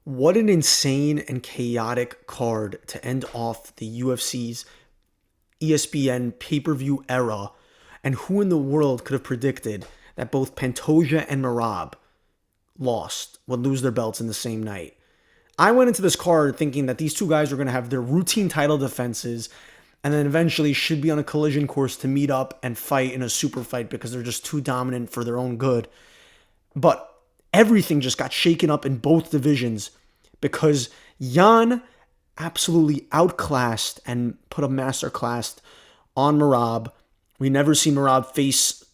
What an insane and chaotic card to end off the UFC's ESPN pay-per-view era. And who in the world could have predicted that both Pantoja and Merab would lose their belts in the same night? I went into this card thinking that these two guys were going to have their routine title defenses and then eventually should be on a collision course to meet up and fight in a super fight because they're just too dominant for their own good. But everything just got shaken up in both divisions because Yan absolutely outclassed and put a masterclass on Merab. We never see Merab face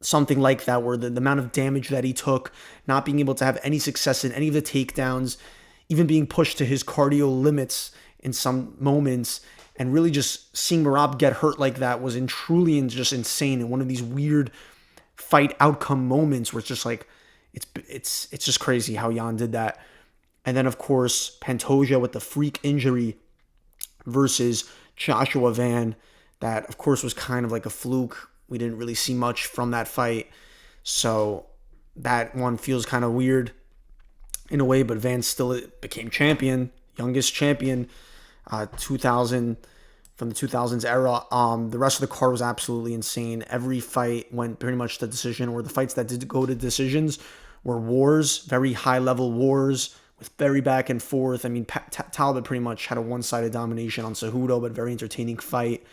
something like that, where the amount of damage that he took, not being able to have any success in any of the takedowns, even being pushed to his cardio limits in some moments, and really just seeing Merab get hurt like that was truly just insane. And one of these weird fight outcome moments where it's just like, it's just crazy how Yan did that. And then, of course, Pantoja with the freak injury versus Joshua Van. That, of course, was kind of like a fluke. We didn't really see much from that fight. So that one feels kind of weird in a way, but Van still became champion, youngest champion, 2000 from the 2000s era. The rest of the card was absolutely insane. Every fight went pretty much to decision, or the fights that did go to decisions were wars, very high-level wars with very back and forth. I mean, Talbott pretty much had a one-sided domination on Cejudo, but very entertaining fight.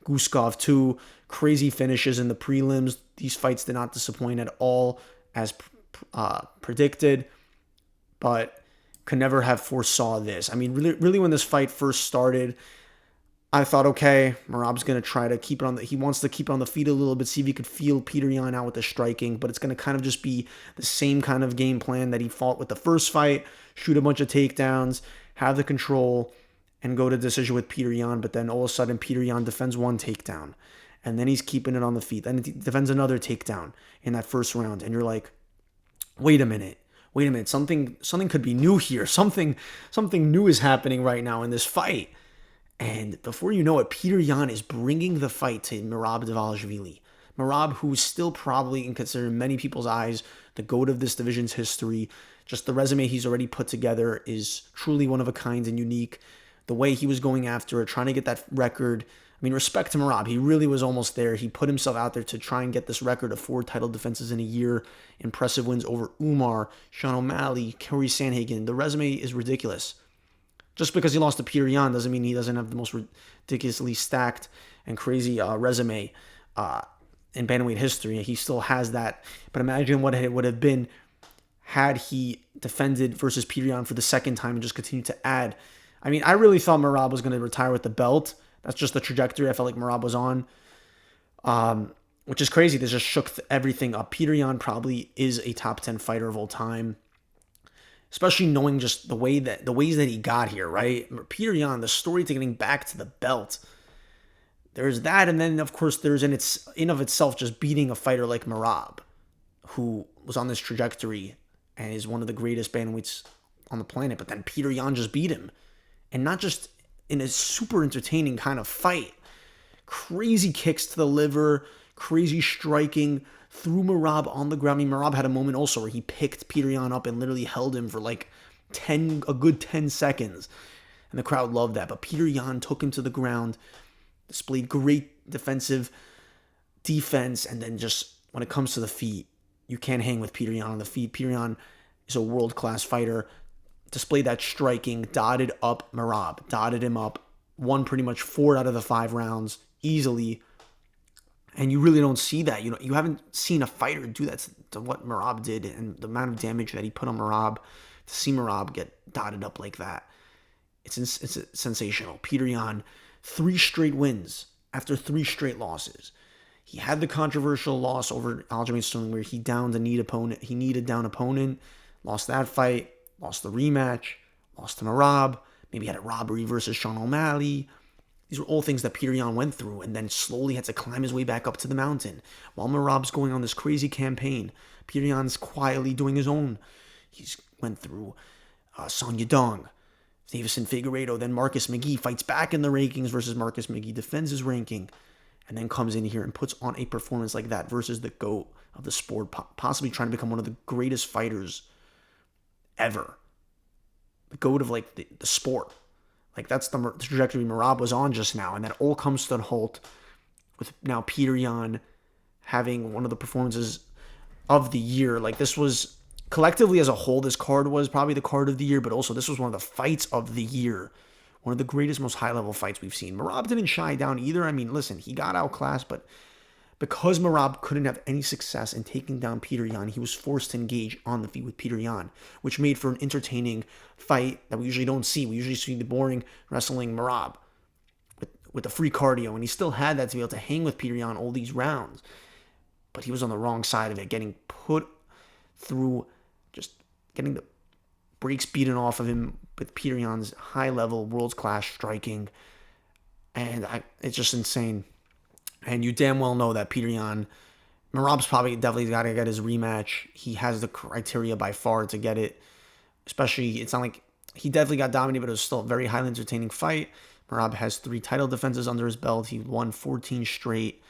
Guskov, too. Crazy finishes in the prelims. These fights did not disappoint at all, as predicted, but could never have foresaw this. I mean, really, when this fight first started, I thought, okay, Merab's going to try to keep it on he wants to keep it on the feet a little bit, see if he could feel Petr Yan out with the striking, but it's going to kind of just be the same kind of game plan that he fought with the first fight, shoot a bunch of takedowns, have the control, and go to decision with Petr Yan. But then all of a sudden, Petr Yan defends one takedown, and then he's keeping it on the feet. Then he defends another takedown in that first round, and you're like, wait a minute, something could be new here. Something new is happening right now in this fight. And before you know it, Petr Yan is bringing the fight to Merab Dvalishvili. Merab, who's still probably, in considered in many people's eyes, the GOAT of this division's history. Just the resume he's already put together is truly one of a kind and unique. The way he was going after it, trying to get that record. I mean, respect to Merab. He really was almost there. He put himself out there to try and get this record of 4 title defenses in a year. Impressive wins over Umar, Sean O'Malley, Corey Sandhagen. The resume is ridiculous. Just because he lost to Petr Yan doesn't mean he doesn't have the most ridiculously stacked and crazy resume in bantamweight history. He still has that. But imagine what it would have been had he defended versus Petr Yan for the second time and just continued to add. I mean, I really thought Merab was going to retire with the belt. That's just the trajectory I felt like Merab was on, which is crazy. This just shook everything up. Petr Yan probably is a top 10 fighter of all time, especially knowing just the ways that he got here, right? Petr Yan, the story to getting back to the belt. There's that, and then, of course, there's in of itself just beating a fighter like Merab, who was on this trajectory and is one of the greatest bantamweights on the planet. But then Petr Yan just beat him. And not just in a super entertaining kind of fight. Crazy kicks to the liver, crazy striking, threw Merab on the ground. I mean, Merab had a moment also where he picked Petr Yan up and literally held him for like a good 10 seconds. And the crowd loved that. But Petr Yan took him to the ground, displayed great defense, and then just when it comes to the feet, you can't hang with Petr Yan on the feet. Petr Yan is a world-class fighter. Displayed that striking, dotted up Merab, dotted him up, won pretty much 4 out of the 5 rounds easily. And you really don't see that. You haven't seen a fighter do that to what Merab did, and the amount of damage that he put on Merab. To see Merab get dotted up like that, it's sensational. Petr Yan, 3 straight wins after 3 straight losses. He had the controversial loss over Aljamain Sterling where he needed down opponent, lost that fight. Lost the rematch, lost to Merab, maybe had a robbery versus Sean O'Malley. These were all things that Petr Yan went through and then slowly had to climb his way back up to the mountain. While Merab's going on this crazy campaign, Petr Yan's quietly doing his own. He's went through Son Yadong, Davison Figueiredo, then Marcus McGee fights back in the rankings versus Marcus McGee, defends his ranking, and then comes in here and puts on a performance like that versus the GOAT of the sport, possibly trying to become one of the greatest fighters ever. goat of like the sport. Like that's the trajectory Merab was on just now, and that all comes to a halt with now Petr Yan having one of the performances of the year. Like this was collectively as a whole, this card was probably the card of the year, but also this was one of the fights of the year. One of the greatest, most high-level fights we've seen. Merab didn't shy down either. I mean, listen, he got outclassed, but because Merab couldn't have any success in taking down Petr Yan, he was forced to engage on the feet with Petr Yan, which made for an entertaining fight that we usually don't see. We usually see the boring wrestling Merab with the free cardio, and he still had that to be able to hang with Petr Yan all these rounds. But he was on the wrong side of it, getting put through, just getting the brakes beaten off of him with Petr Yan's high-level, world-class striking. And it's just insane. And you damn well know that Petr Yan, Merab's probably definitely got to get his rematch. He has the criteria by far to get it. Especially, it's not like he definitely got dominated, but it was still a very highly entertaining fight. Merab has 3 title defenses under his belt. He won 14 straight.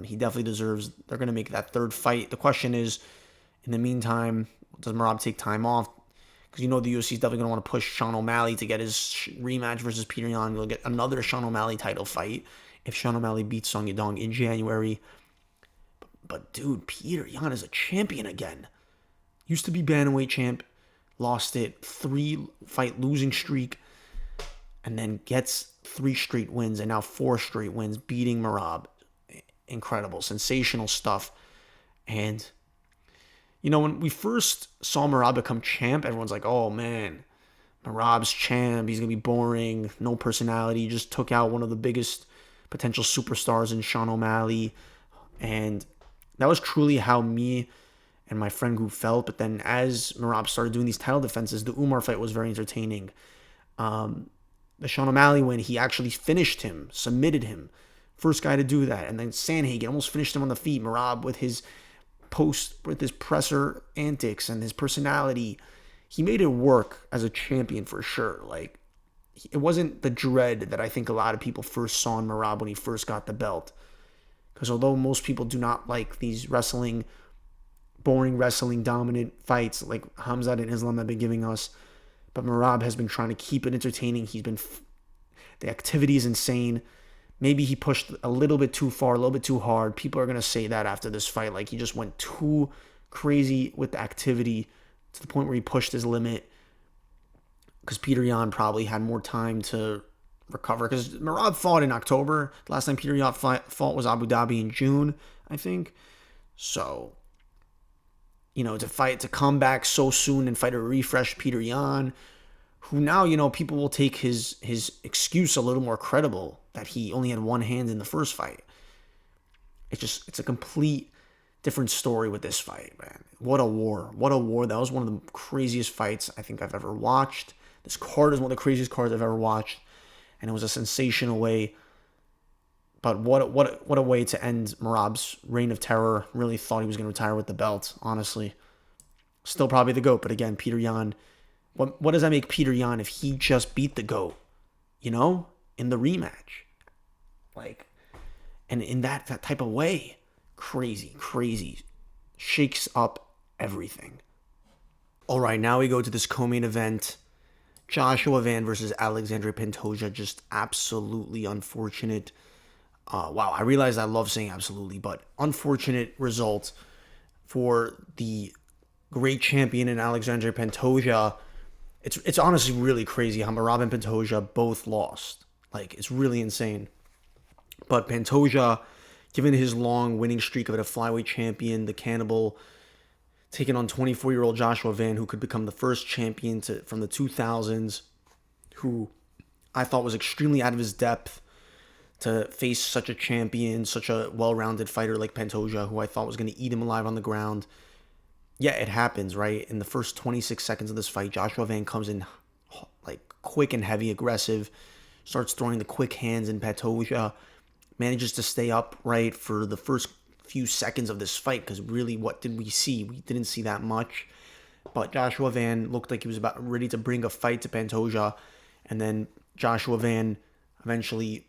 He definitely deserves, they're going to make that third fight. The question is, in the meantime, does Merab take time off? Because you know the UFC is definitely going to want to push Sean O'Malley to get his rematch versus Petr Yan. You'll get another Sean O'Malley title fight if Sean O'Malley beats Song Yadong in January. But dude, Petr Yan is a champion again. Used to be bantamweight champ, lost it, 3-fight losing streak, and then gets 3 straight wins, and now 4 straight wins, beating Merab. Incredible, sensational stuff. And you know, when we first saw Merab become champ, everyone's like, oh man, Merab's champ, he's going to be boring, no personality, he just took out one of the biggest potential superstars in Sean O'Malley. And that was truly how me and my friend group felt. But then as Merab started doing these title defenses, the Umar fight was very entertaining. The Sean O'Malley win, he actually finished him, submitted him. First guy to do that. And then Sandhagen almost finished him on the feet. Merab with his presser antics and his personality, he made it work as a champion for sure. Like, it wasn't the dread that I think a lot of people first saw in Merab when he first got the belt. Because although most people do not like these boring wrestling dominant fights like Hamzat and Islam have been giving us, but Merab has been trying to keep it entertaining. The activity is insane. Maybe he pushed a little bit too far, a little bit too hard. People are going to say that after this fight. Like, he just went too crazy with the activity to the point where he pushed his limit. Because Petr Yan probably had more time to recover. Because Merab fought in October. The last time Petr Yan fought was Abu Dhabi in June, I think. So, you know, to come back so soon and fight a refreshed Petr Yan, who now, you know, people will take his excuse a little more credible that he only had one hand in the first fight. It's a complete different story with this fight, man. What a war. What a war. That was one of the craziest fights I think I've ever watched. This card is one of the craziest cards I've ever watched, and it was a sensational way. But what a way to end Merab's reign of terror. Really thought he was going to retire with the belt, honestly. Still probably the GOAT, but again, Petr Yan. What does that make Petr Yan if he just beat the GOAT, you know, in the rematch? Like, and in that type of way, crazy, shakes up everything. All right, now we go to this co-main event. Joshua Van versus Alexandre Pantoja, just absolutely unfortunate. Wow, I realize I love saying absolutely, but unfortunate result for the great champion in Alexandre Pantoja. It's honestly really crazy how Merab and Pantoja both lost. Like, it's really insane. But Pantoja, given his long winning streak of a flyweight champion, the Cannibal, taking on 24-year-old Joshua Van, who could become the first champion from the 2000s, who I thought was extremely out of his depth to face such a champion, such a well-rounded fighter like Pantoja, who I thought was going to eat him alive on the ground. Yeah, it happens, right? In the first 26 seconds of this fight, Joshua Van comes in like quick and heavy, aggressive, starts throwing the quick hands, and Pantoja manages to stay upright for the first few seconds of this fight, because really, what did we see? We didn't see that much. But Joshua Van looked like he was about ready to bring a fight to Pantoja, and then Joshua Van eventually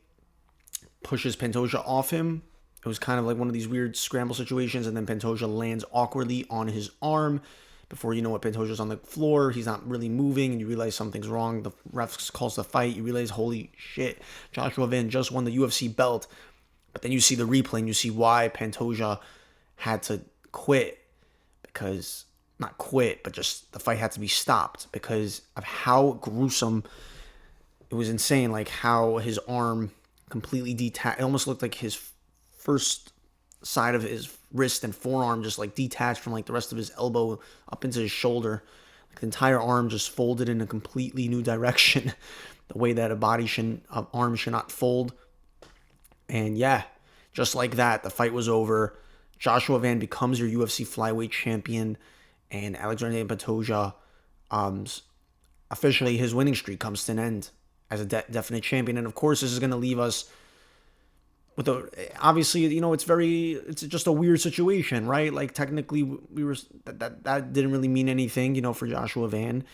pushes Pantoja off him. It was kind of like one of these weird scramble situations, and then Pantoja lands awkwardly on his arm. Before you know it, Pantoja's on the floor. He's not really moving, and you realize something's wrong. The ref calls the fight. You realize, holy shit, Joshua Van just won the UFC belt. But then you see the replay, and you see why Pantoja had to quit. Because, not quit, but just the fight had to be stopped because of how gruesome. It was insane, like how his arm completely detached. It almost looked like his first side of his wrist and forearm just like detached from like the rest of his elbow up into his shoulder. Like the entire arm just folded in a completely new direction, the way that an arm should not fold. And yeah, just like that, the fight was over. Joshua Van becomes your UFC flyweight champion, and Alexander Pantoja, officially his winning streak comes to an end as a definite champion. And of course, this is going to leave us with obviously, it's just a weird situation, right? Like technically that didn't really mean anything, for Joshua Van.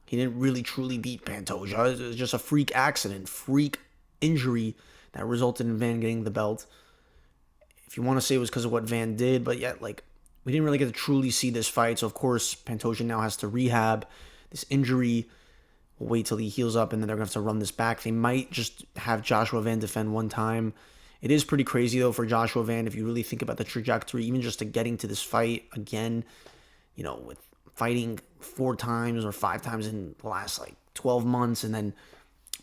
He didn't really truly beat Pantoja. It was just a freak accident, freak injury that resulted in Van getting the belt. If you want to say it was because of what Van did, but yet like we didn't really get to truly see this fight. So of course, Pantoja now has to rehab this injury. We'll wait till he heals up, and then they're going to have to run this back. They might just have Joshua Van defend one time. It is pretty crazy, though, for Joshua Van, if you really think about the trajectory, even just to getting to this fight again, with fighting 4 times or 5 times in the last, 12 months, and then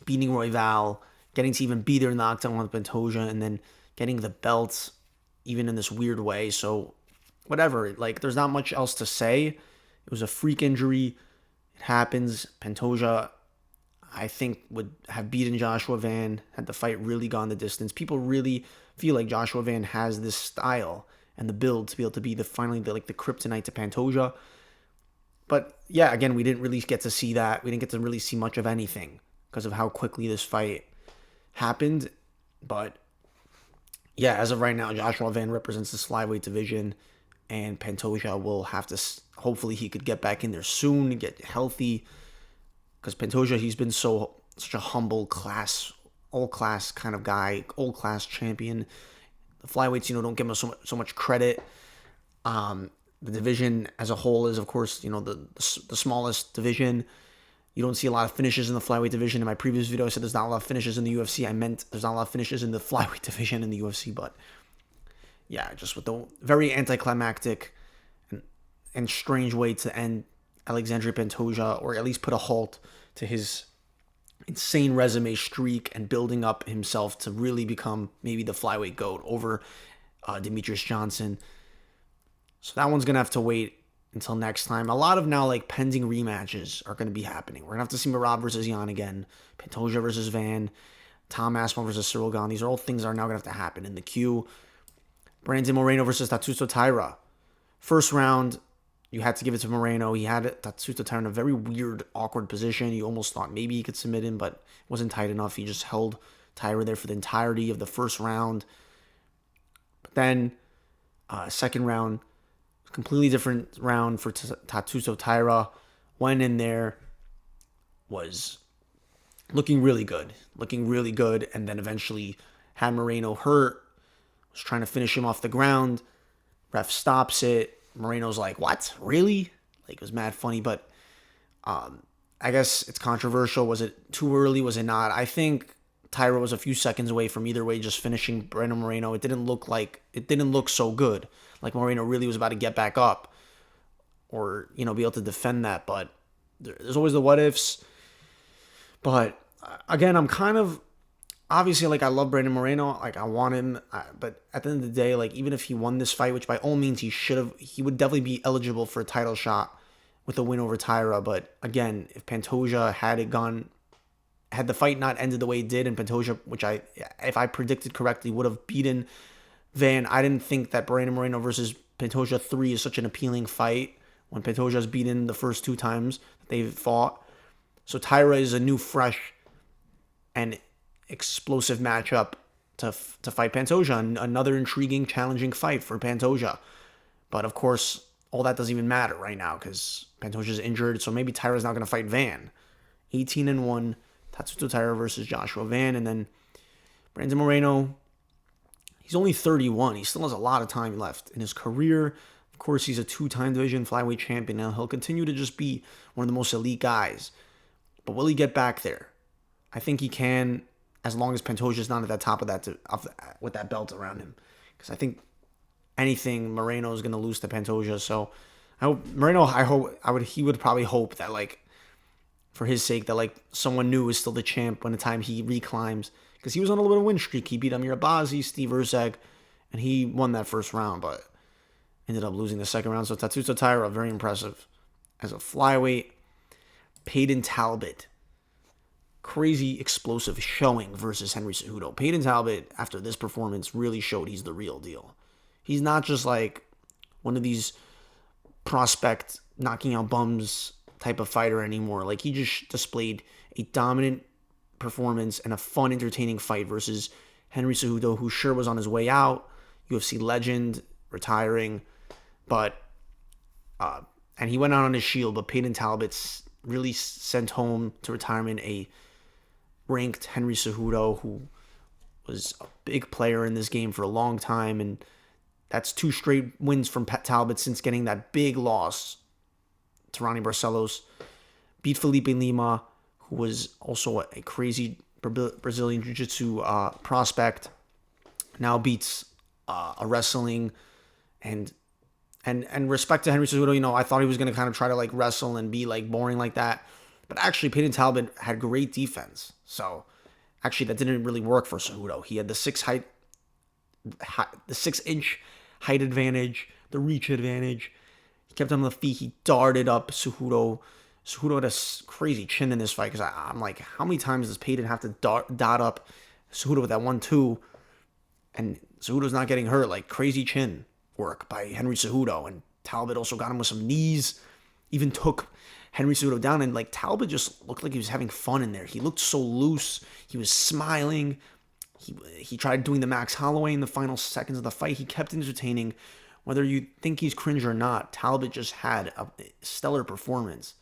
beating Royval, getting to even be there in the octagon with Pantoja, and then getting the belts, even in this weird way. So, whatever. There's not much else to say. It was a freak injury. It happens. Pantoja, I think, would have beaten Joshua Van had the fight really gone the distance. People really feel like Joshua Van has this style and the build to be able to be the kryptonite to Pantoja. But yeah, again, we didn't really get to see that. We didn't get to really see much of anything because of how quickly this fight happened. But yeah, as of right now, Joshua Van represents the flyweight division, and Pantoja will have to, hopefully he could get back in there soon and get healthy. Because Pantoja, he's been such a humble all class kind of guy, old class champion. The flyweights, don't give him so much credit. The division as a whole is, of course, the smallest division. You don't see a lot of finishes in the flyweight division. In my previous video, I said there's not a lot of finishes in the UFC. I meant there's not a lot of finishes in the flyweight division in the UFC. But yeah, just with the very anticlimactic and strange way to end Alexandre Pantoja, or at least put a halt to his insane resume streak and building up himself to really become maybe the flyweight GOAT over Demetrius Johnson. So that one's going to have to wait until next time. A lot of now pending rematches are going to be happening. We're going to have to see Merab versus Yan again, Pantoja versus Van, Tom Aspinall versus Cyril Gane. These are all things that are now going to have to happen in the queue. Brandon Moreno versus Tatsuro Taira. First round, you had to give it to Moreno. He had Tatsuro Taira in a very weird, awkward position. You almost thought maybe he could submit him, but it wasn't tight enough. He just held Taira there for the entirety of the first round. But then, second round, completely different round for Tatsuro Taira. Went in there, was looking really good, and then eventually had Moreno hurt, was trying to finish him off the ground. Ref stops it. Moreno's like, what? Really? It was mad funny, but I guess it's controversial. Was it too early? Was it not? I think Taira was a few seconds away from either way just finishing Brandon Moreno. It didn't look so good. Like Moreno really was about to get back up or, be able to defend that. But there's always the what ifs. But again, I'm kind of, obviously, I love Brandon Moreno. I want him. But at the end of the day, even if he won this fight, which by all means he would definitely be eligible for a title shot with a win over Taira. But again, if Pantoja had the fight not ended the way it did, and Pantoja, if I predicted correctly, would have beaten Van, I didn't think that Brandon Moreno versus Pantoja 3 is such an appealing fight when Pantoja's beaten the first 2 times that they've fought. So Taira is a new, fresh, and explosive matchup to fight Pantoja. Another intriguing, challenging fight for Pantoja. But of course, all that doesn't even matter right now because Pantoja's injured. So maybe Taira's not going to fight Van. 18-1, Tatsuro Taira versus Joshua Van. And then Brandon Moreno, he's only 31. He still has a lot of time left in his career. Of course, he's a 2-time division flyweight champion. Now, he'll continue to just be one of the most elite guys. But will he get back there? I think he can, as long as Pantoja's not at the top of that with that belt around him. Because I think anything, Moreno is going to lose to Pantoja. So I hope Moreno. He would probably hope that, like, for his sake, that like someone new is still the champ when the time he reclimbs. Because he was on a little bit of win streak. He beat Amir Abazi, Steve Urzeg, and he won that first round, but ended up losing the second round. So Tatsuro Taira, very impressive. As a flyweight, Peyton Talbott, crazy explosive showing versus Henry Cejudo. Peyton Talbott, after this performance, really showed he's the real deal. He's not just like one of these prospect knocking out bums type of fighter anymore. Like, he just displayed a dominant performance and a fun, entertaining fight versus Henry Cejudo, who sure was on his way out, UFC legend, retiring, but and he went out on his shield. But Peyton Talbot's really sent home to retirement a ranked Henry Cejudo, who was a big player in this game for a long time, and that's 2 straight wins from Talbot since getting that big loss to Ronnie Barcelos. Beat Felipe Lima, who was also a crazy Brazilian Jiu-Jitsu prospect. Now beats a wrestling and respect to Henry Cejudo. I thought he was going to kind of try to like wrestle and be like boring like that. But actually, Peyton Talbot had great defense. So actually, that didn't really work for Cejudo. He had the 6-inch height advantage, the reach advantage. He kept him on the feet. He darted up Cejudo. Cejudo had a crazy chin in this fight, because I'm like, how many times does Peyton have to dot up Cejudo with that 1-2? And Cejudo's not getting hurt. Like, crazy chin work by Henry Cejudo. And Talbot also got him with some knees. Even took Henry Cejudo down. And like, Talbot just looked like he was having fun in there. He looked so loose. He was smiling. He tried doing the Max Holloway in the final seconds of the fight. He kept entertaining. Whether you think he's cringe or not, Talbot just had a stellar performance.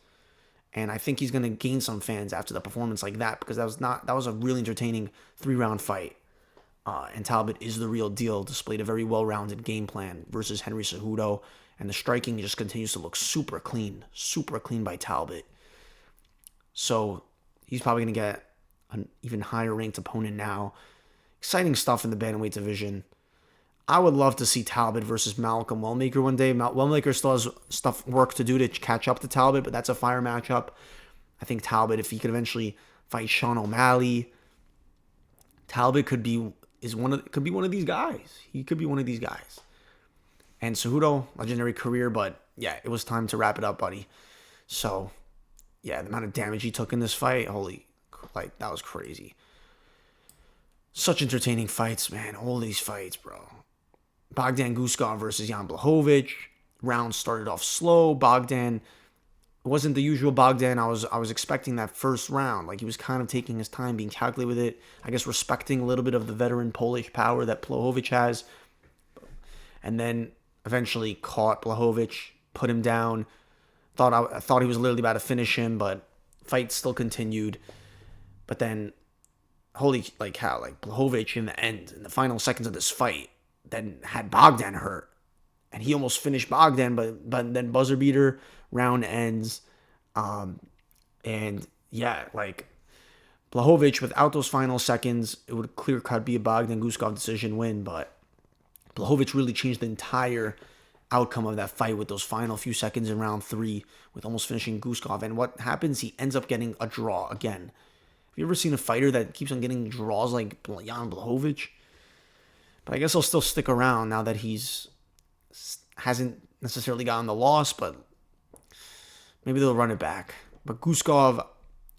And I think he's going to gain some fans after the performance like that, because that was a really entertaining 3-round fight. And Talbot is the real deal. Displayed a very well-rounded game plan versus Henry Cejudo. And the striking just continues to look super clean by Talbot. So he's probably going to get an even higher ranked opponent now. Exciting stuff in the bantamweight division. I would love to see Talbot versus Malcolm Wellmaker one day. Wellmaker still has work to do to catch up to Talbot, but that's a fire matchup. I think Talbot, if he could eventually fight Sean O'Malley, Talbot could be one of these guys. He could be one of these guys. And Cejudo, legendary career, but yeah, it was time to wrap it up, buddy. So, yeah, the amount of damage he took in this fight, that was crazy. Such entertaining fights, man. All these fights, bro. Bogdan Guskov versus Jan Blachowicz. Round started off slow. Bogdan, it wasn't the usual Bogdan. I was expecting that first round. Like, he was kind of taking his time, being calculated with it. I guess respecting a little bit of the veteran Polish power that Blachowicz has. And then eventually caught Blachowicz, put him down. I thought he was literally about to finish him, but fight still continued. But then, Blachowicz in the end, in the final seconds of this fight, then had Bogdan hurt. And he almost finished Bogdan, but then buzzer beater, round ends. And yeah, like, Blachowicz, without those final seconds, it would clear-cut be a Bogdan Guskov decision win, but Blachowicz really changed the entire outcome of that fight with those final few seconds in round 3, with almost finishing Guskov. And what happens, he ends up getting a draw again. Have you ever seen a fighter that keeps on getting draws like Jan Blachowicz? But I guess he'll still stick around now that hasn't necessarily gotten the loss, but maybe they'll run it back. But Guskov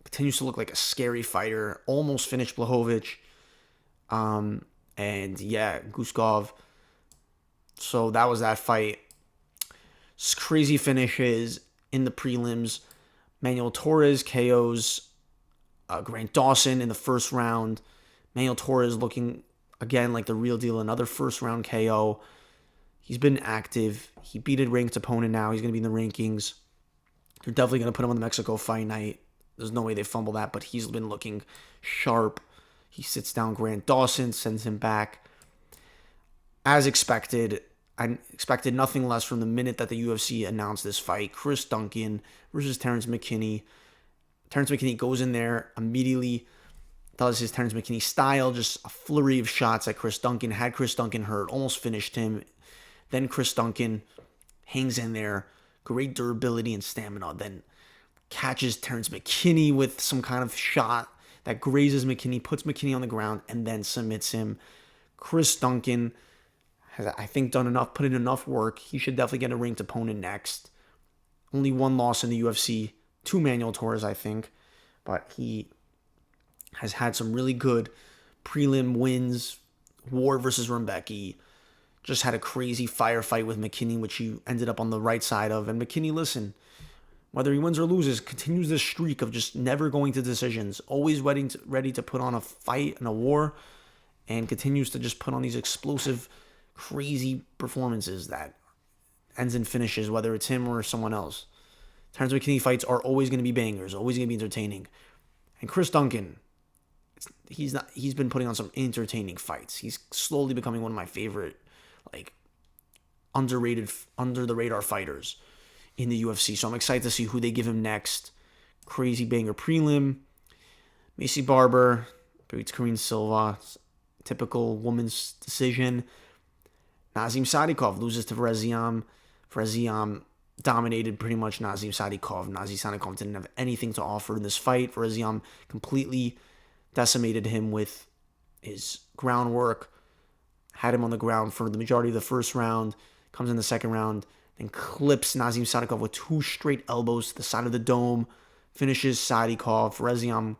continues to look like a scary fighter. Almost finished Blachowicz. And yeah, Guskov. So that was that fight. Crazy finishes in the prelims. Manuel Torres KOs Grant Dawson in the first round. Manuel Torres looking again like the real deal. Another first round KO. He's been active. He beat a ranked opponent now. He's going to be in the rankings. They're definitely going to put him on the Mexico Fight Night. There's no way they fumble that, but he's been looking sharp. He sits down Grant Dawson, sends him back. As expected, I expected nothing less from the minute that the UFC announced this fight. Chris Duncan versus Terrence McKinney. Terrence McKinney goes in there, immediately does his Terrence McKinney style, just a flurry of shots at Chris Duncan. Had Chris Duncan hurt, almost finished him. Then Chris Duncan hangs in there, great durability and stamina. Then catches Terrence McKinney with some kind of shot that grazes McKinney, puts McKinney on the ground, and then submits him. Chris Duncan has, I think, put in enough work. He should definitely get a ranked opponent next. Only one loss in the UFC, 2 manual tours, I think. But he has had some really good prelim wins. War versus Rumbecki. Just had a crazy firefight with McKinney, which he ended up on the right side of. And McKinney, listen, whether he wins or loses, continues this streak of just never going to decisions. Always ready to put on a fight and a war. And continues to just put on these explosive, crazy performances that ends in finishes, whether it's him or someone else. Terrence McKinney fights are always going to be bangers, always going to be entertaining. And Chris Duncan, he's been putting on some entertaining fights. He's slowly becoming one of my favorite, underrated, under the radar fighters in the UFC. So I'm excited to see who they give him next. Crazy banger prelim. Macy Barber beats Karine Silva. Typical woman's decision. Nazim Sadikov loses to Vreziam. Vreziam dominated pretty much Nazim Sadikov. Nazim Sadikov didn't have anything to offer in this fight. Vreziam completely decimated him with his groundwork. Had him on the ground for the majority of the first round. Comes in the second round. Then clips Nazim Sadikov with 2 straight elbows to the side of the dome. Finishes Sadikov. Vreziam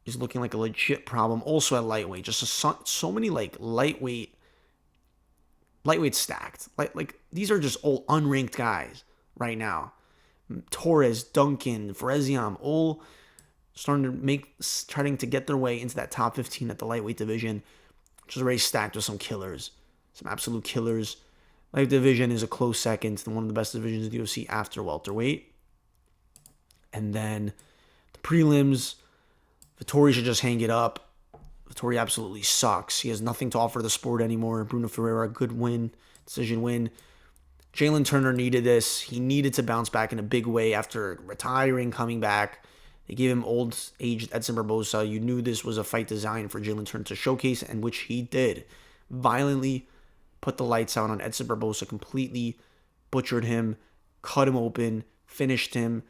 is looking like a legit problem. Also at lightweight. Just so many lightweight stacked. Like these are just all unranked guys right now. Torres, Duncan, Vreziam, all trying to get their way into that top 15 at the lightweight division, which is already stacked with some killers, some absolute killers. Light division is a close second to one of the best divisions in the UFC after welterweight. And then the prelims, Vettori should just hang it up. Vettori absolutely sucks. He has nothing to offer the sport anymore. Bruno Ferreira, good win, decision win. Jalen Turner needed this. He needed to bounce back in a big way after retiring, coming back. They gave him old-aged Edson Barbosa. You knew this was a fight designed for Jalen Turner to showcase, and which he did. Violently put the lights out on Edson Barbosa, completely butchered him, cut him open, finished him.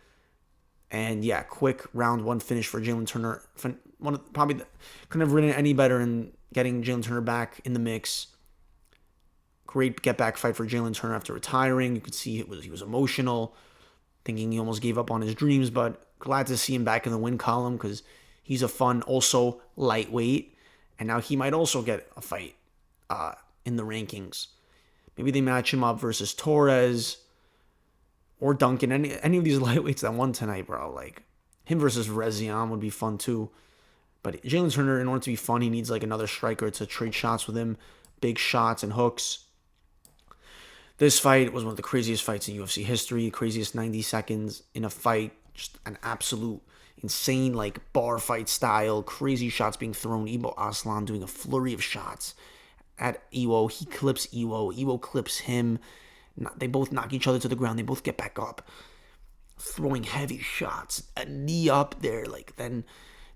And yeah, quick round 1 finish for Jalen Turner. Probably couldn't have written it any better in getting Jalen Turner back in the mix. Great get-back fight for Jalen Turner after retiring. You could see he was emotional, thinking he almost gave up on his dreams, but glad to see him back in the win column because he's a fun, also lightweight, and now he might also get a fight in the rankings. Maybe they match him up versus Torres or Duncan, any of these lightweights that won tonight, bro. Like, him versus Vreziam would be fun too. But Jalen Turner, in order to be fun, he needs another striker to trade shots with him, big shots and hooks. This fight was one of the craziest fights in UFC history, craziest 90 seconds in a fight, just an absolute insane bar fight style, crazy shots being thrown. Ibo Aslan doing a flurry of shots at Iwo. He clips Iwo. Iwo clips him. They both knock each other to the ground. They both get back up, throwing heavy shots. A knee up there. Then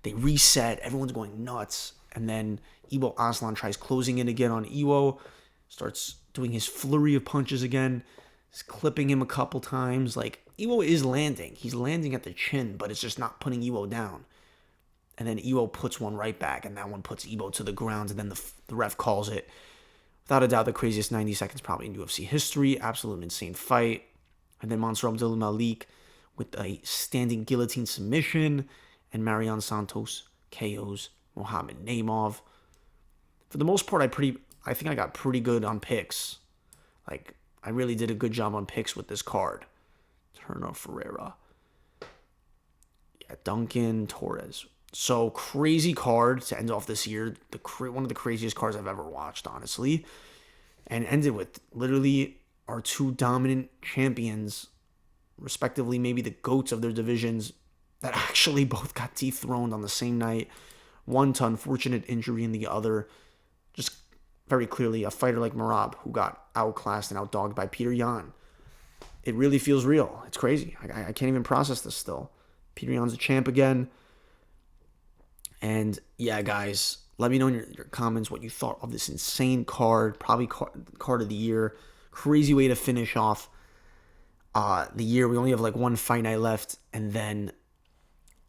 they reset. Everyone's going nuts. And then Ibo Aslan tries closing in again on Iwo. Starts doing his flurry of punches again. He's clipping him a couple times. Iwo is landing. He's landing at the chin, but it's just not putting Iwo down. And then Iwo puts one right back, and that one puts Iwo to the ground, and then the ref calls it. Without a doubt, the craziest 90 seconds probably in UFC history. Absolute insane fight. And then Mansour Abdul Malik with a standing guillotine submission. And Marion Santos KOs Mohamed Naimov. For the most part, I think I got pretty good on picks. I really did a good job on picks with this card. Turner, Ferreira. Yeah, Duncan, Torres. So, crazy card to end off this year. One of the craziest cards I've ever watched, honestly. And ended with literally our 2 dominant champions, respectively, maybe the GOATs of their divisions, that actually both got dethroned on the same night. One to unfortunate injury and the other just very clearly a fighter like Merab who got outclassed and outdogged by Petr Yan. It really feels real. It's crazy. I can't even process this still. Petr Yan's the champ again. And yeah, guys, let me know in your comments what you thought of this insane card. Probably card of the year. Crazy way to finish off the year. We only have like one fight night left. And then,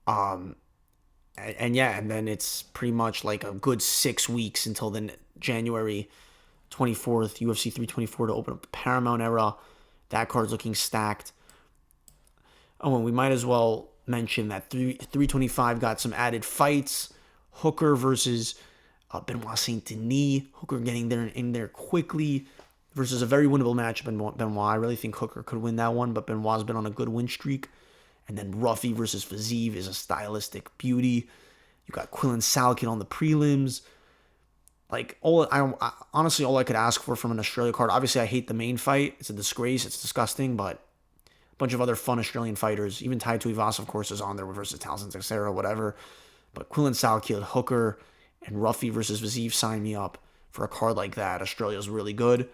and then it's pretty much like a good 6 weeks until then January 24th, UFC 324 to open up the Paramount era. That card's looking stacked. Oh, and we might as well mention that 325 got some added fights. Hooker versus Benoit Saint Denis. Hooker getting there in there quickly versus a very winnable match. Benoit. I really think Hooker could win that one, but Benoit's been on a good win streak. And then Ruffy versus Fiziev is a stylistic beauty. You got Quillen Salkit on the prelims. Like, honestly, all I could ask for from an Australia card. Obviously, I hate the main fight. It's a disgrace. It's disgusting, but a bunch of other fun Australian fighters. Even Tai Tuivasa, of course, is on there versus Towson Texera, whatever. But Quillen Salkit, Hooker, and Ruffy versus Fiziev sign me up for a card like that. Australia's really good.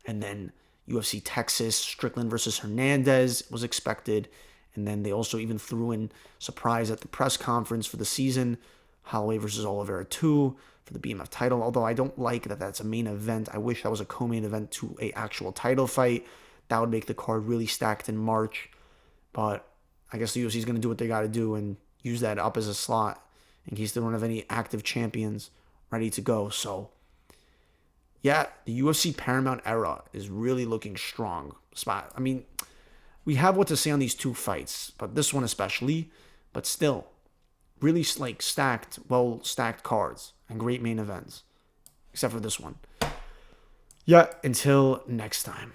And then UFC Texas, Strickland versus Hernandez was expected. And then they also even threw in surprise at the press conference for the season. Holloway versus Oliveira 2 for the BMF title. Although I don't like that that's a main event. I wish that was a co-main event to a actual title fight. That would make the card really stacked in March. But I guess the UFC is going to do what they got to do and use that up as a slot in case they don't have any active champions ready to go. So, yeah, the UFC Paramount era is really looking strong. I mean, we have what to say on these two fights, but this one especially. But still, really like stacked, well-stacked cards and great main events, except for this one. Yeah, until next time.